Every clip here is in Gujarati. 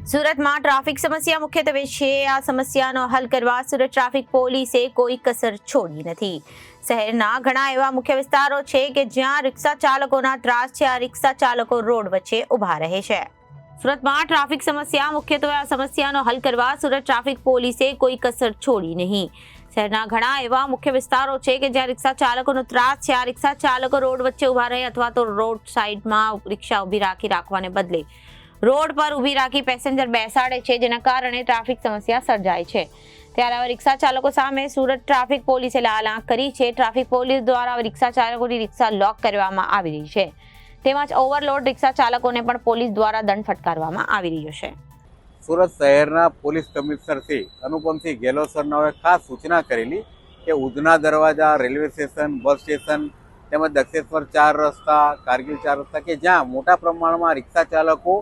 સુરતમાં ટ્રાફિક સમસ્યા મુખ્યત્વે છે. આ સમસ્યાનો હલ કરવા સુરત ટ્રાફિક પોલીસે કોઈ કસર છોડી નથી. શહેરના ઘણા એવા મુખ્ય વિસ્તારો છે કે જ્યાં રિક્ષા ચાલકોના ત્રાસ છે. આ રિક્ષા ચાલકો રોડ વચ્ચે ઊભા રહે છે. સુરતમાં ટ્રાફિક સમસ્યા મુખ્યત્વે આ સમસ્યાનો હલ કરવા સુરત ટ્રાફિક પોલીસે કોઈ કસર છોડી નહીં. શહેરના ઘણા એવા મુખ્ય વિસ્તારો છે કે જ્યાં રિક્ષા ચાલકોનો ત્રાસ છે. આ રિક્ષા ચાલકો રોડ વચ્ચે ઊભા રહે અથવા તો રોડ સાઈડમાં રિક્ષા ઊભી રાખવાને બદલે રોડ પર ઊભી રાખી પેસેન્જર બેસાડે છે, જેના કારણે ટ્રાફિક સમસ્યા સર્જાય છે. ત્યારે હવે રિક્ષા ચાલકો સામે સુરત ટ્રાફિક પોલીસે લાલ આંખ કરી છે. ટ્રાફિક પોલીસ દ્વારા રિક્ષા ચાલકોની રિક્ષા લોક કરવામાં આવી રહી છે. તેમજ ઓવરલોડ રિક્ષા ચાલકોને પણ પોલીસ દ્વારા દંડ ફટકારવામાં આવી રહ્યો છે. સુરત શહેરના પોલીસ કમિશનર શ્રી અનુપમસિંહ ગેહલોત સરનાઓએ ખાસ સૂચના કરેલી કે ઉધના દરવાજા, રેલવે સ્ટેશન, બસ સ્ટેશન તેમજ દક્ષેશ્વર 4 રસ્તા, કારગિલ 4 રસ્તા કે જ્યાં મોટા પ્રમાણમાં રિક્ષા ચાલકો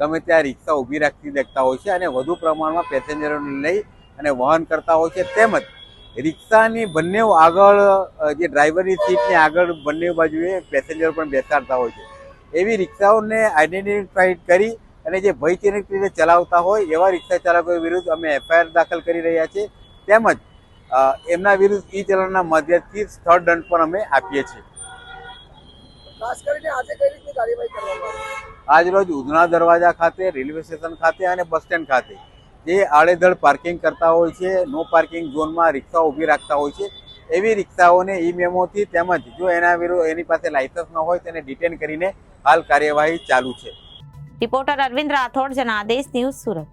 ગમે ત્યાં રિક્ષા ઊભી રાખી દેતા હોય છે અને વધુ પ્રમાણમાં પેસેન્જરોને લઈ અને વહન કરતા હોય છે. તેમજ રિક્ષાની બંને આગળ જે ડ્રાઈવરની સીટની આગળ બંને બાજુએ પેસેન્જરો પણ બેસાડતા હોય છે. એવી રિક્ષાઓને આઈડેન્ટિફાઈ કરી અને જે ભયજનક રીતે ચલાવતા હોય એવા રિક્ષા ચાલકો વિરુદ્ધ અમે એફઆઈઆર દાખલ કરી રહ્યા છીએ. તેમજ એમના વિરુદ્ધ ઈ ચલણના માધ્યમથી સ્થળ દંડ પણ અમે આપીએ છીએ. ખાસ કરીને આજે કઈ રીતની કાર્યવાહી કરવામાં આવી? આજરોજ ઉધના દરવાજા ખાતે, રેલવે સ્ટેશન ખાતે અને બસ સ્ટેન્ડ ખાતે જે આડેધડ પાર્કિંગ કરતા હોય છે, નો પાર્કિંગ ઝોનમાં રિક્ષા ઊભી રાખતા હોય છે, એવી રિક્ષાઓને ઈ મેમોથી તેમજ જો એની પાસે લાયસન્સ ન હોય તેને ડિટેન કરીને હાલ કાર્યવાહી ચાલુ છે. Reporter Arvind Rathod, Janadesh news, Surat.